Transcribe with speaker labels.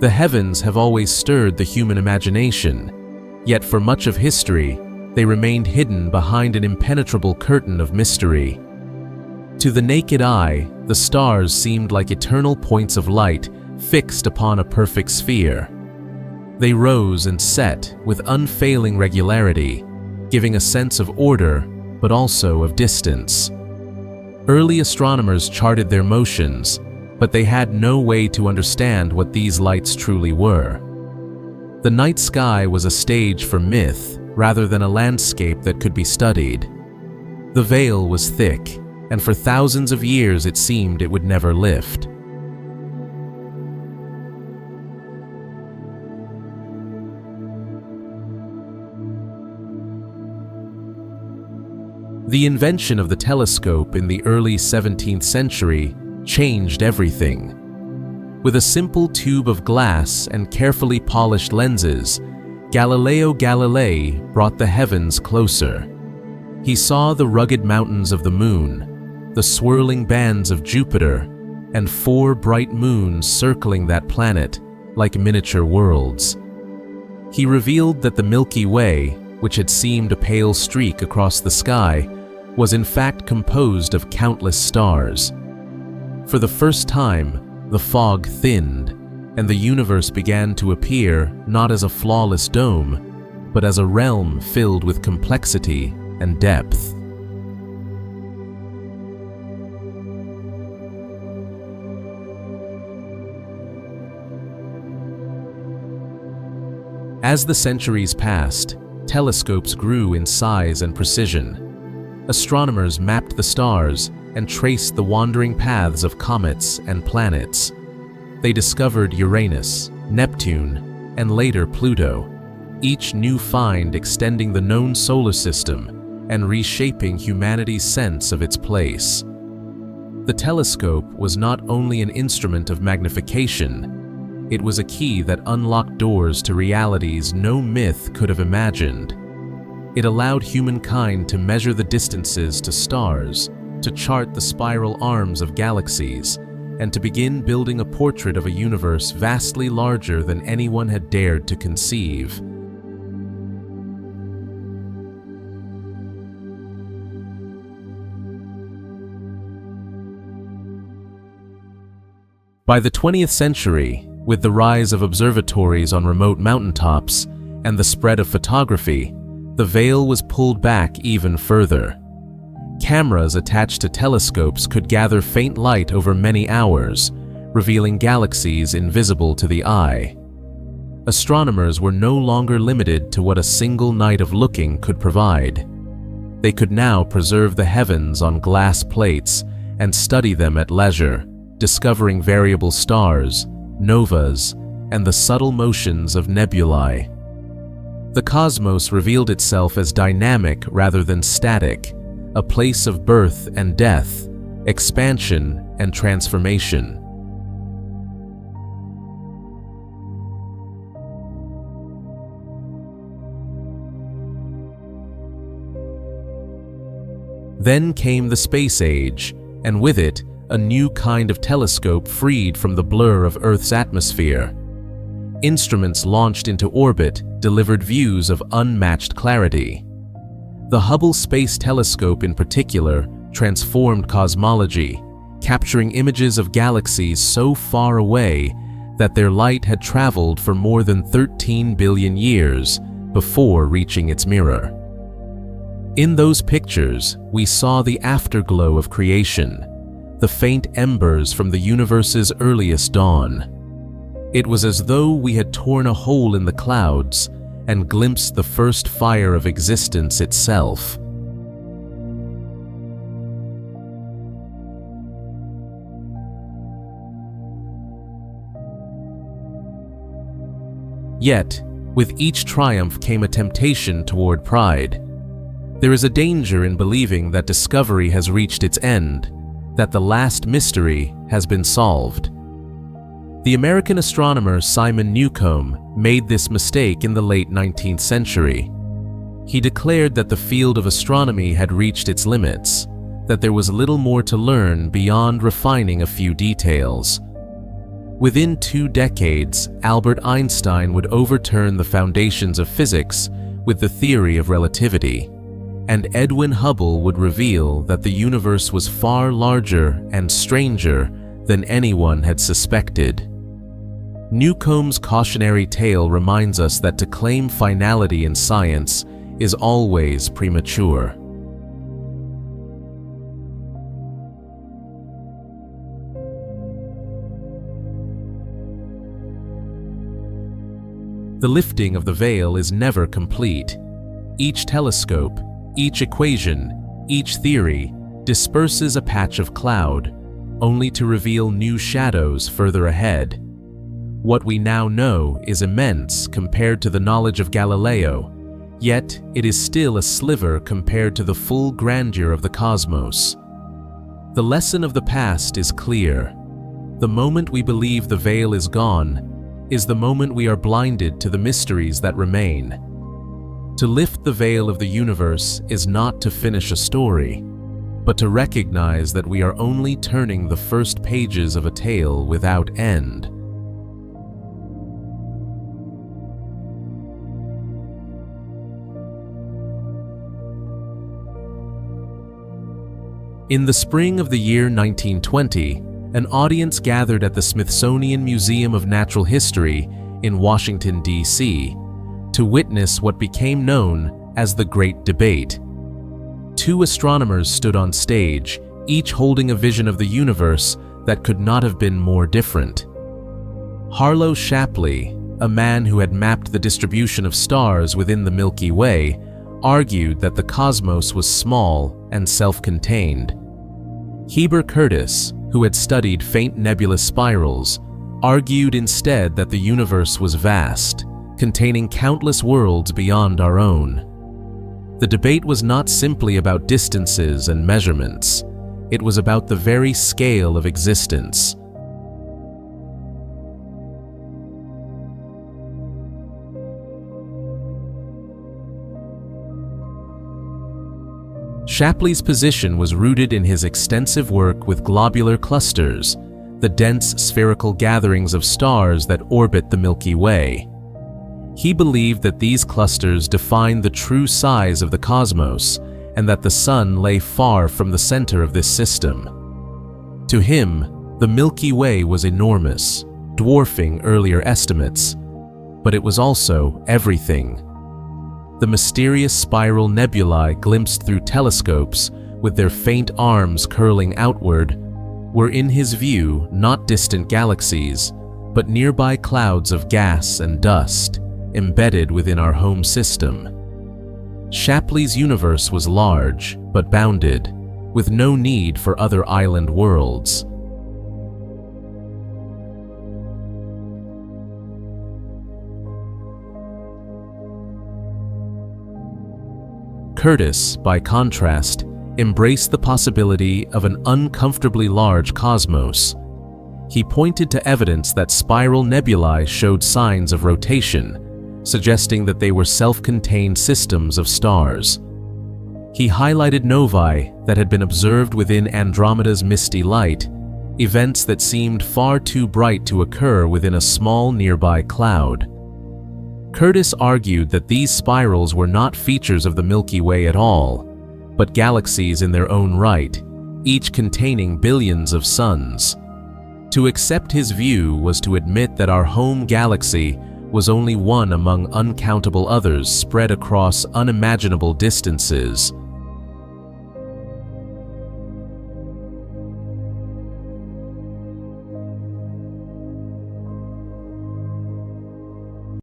Speaker 1: The heavens have always stirred the human imagination, yet for much of history, they remained hidden behind an impenetrable curtain of mystery. To the naked eye, the stars seemed like eternal points of light fixed upon a perfect sphere. They rose and set with unfailing regularity, giving a sense of order, but also of distance. Early astronomers charted their motions, but they had no way to understand what these lights truly were. The night sky was a stage for myth rather than a landscape that could be studied. The veil was thick, and for thousands of years it seemed it would never lift. The invention of the telescope in the early 17th century changed everything. With a simple tube of glass and carefully polished lenses, Galileo Galilei brought the heavens closer. He saw the rugged mountains of the moon, the swirling bands of Jupiter, and 4 bright moons circling that planet like miniature worlds. He revealed that the Milky Way, which had seemed a pale streak across the sky, was in fact composed of countless stars. For the first time, the fog thinned, and the universe began to appear not as a flawless dome, but as a realm filled with complexity and depth. As the centuries passed, telescopes grew in size and precision. Astronomers mapped the stars and traced the wandering paths of comets and planets. They discovered Uranus, Neptune, and later Pluto, each new find extending the known solar system and reshaping humanity's sense of its place. The telescope was not only an instrument of magnification, it was a key that unlocked doors to realities no myth could have imagined. It allowed humankind to measure the distances to stars, to chart the spiral arms of galaxies, and to begin building a portrait of a universe vastly larger than anyone had dared to conceive. By the 20th century, with the rise of observatories on remote mountaintops and the spread of photography, the veil was pulled back even further. Cameras attached to telescopes could gather faint light over many hours, revealing galaxies invisible to the eye. Astronomers were no longer limited to what a single night of looking could provide. They could now preserve the heavens on glass plates and study them at leisure, discovering variable stars, novas, and the subtle motions of nebulae. The cosmos revealed itself as dynamic rather than static, a place of birth and death, expansion and transformation. Then came the space age, and with it, a new kind of telescope freed from the blur of Earth's atmosphere. Instruments launched into orbit delivered views of unmatched clarity. The Hubble Space Telescope in particular transformed cosmology, capturing images of galaxies so far away that their light had traveled for more than 13 billion years before reaching its mirror. In those pictures, we saw the afterglow of creation, the faint embers from the universe's earliest dawn. It was as though we had torn a hole in the clouds and glimpsed the first fire of existence itself. Yet, with each triumph came a temptation toward pride. There is a danger in believing that discovery has reached its end, that the last mystery has been solved. The American astronomer Simon Newcomb made this mistake in the late 19th century. He declared that the field of astronomy had reached its limits, that there was little more to learn beyond refining a few details. Within 2 decades, Albert Einstein would overturn the foundations of physics with the theory of relativity, and Edwin Hubble would reveal that the universe was far larger and stranger than anyone had suspected. Newcomb's cautionary tale reminds us that to claim finality in science is always premature. The lifting of the veil is never complete. Each telescope, each equation, each theory disperses a patch of cloud, only to reveal new shadows further ahead. What we now know is immense compared to the knowledge of Galileo, yet it is still a sliver compared to the full grandeur of the cosmos. The lesson of the past is clear. The moment we believe the veil is gone is the moment we are blinded to the mysteries that remain. To lift the veil of the universe is not to finish a story, but to recognize that we are only turning the first pages of a tale without end. In the spring of the year 1920, an audience gathered at the Smithsonian Museum of Natural History in Washington, D.C., to witness what became known as the Great Debate. 2 astronomers stood on stage, each holding a vision of the universe that could not have been more different. Harlow Shapley, a man who had mapped the distribution of stars within the Milky Way, argued that the cosmos was small and self-contained. Heber Curtis, who had studied faint nebulous spirals, argued instead that the universe was vast, containing countless worlds beyond our own. The debate was not simply about distances and measurements. It was about the very scale of existence. Shapley's position was rooted in his extensive work with globular clusters, the dense spherical gatherings of stars that orbit the Milky Way. He believed that these clusters defined the true size of the cosmos and that the Sun lay far from the center of this system. To him, the Milky Way was enormous, dwarfing earlier estimates, but it was also everything. The mysterious spiral nebulae glimpsed through telescopes, with their faint arms curling outward, were in his view not distant galaxies, but nearby clouds of gas and dust, embedded within our home system. Shapley's universe was large, but bounded, with no need for other island worlds. Curtis, by contrast, embraced the possibility of an uncomfortably large cosmos. He pointed to evidence that spiral nebulae showed signs of rotation, suggesting that they were self-contained systems of stars. He highlighted novae that had been observed within Andromeda's misty light, events that seemed far too bright to occur within a small nearby cloud. Curtis argued that these spirals were not features of the Milky Way at all, but galaxies in their own right, each containing billions of suns. To accept his view was to admit that our home galaxy was only one among uncountable others spread across unimaginable distances.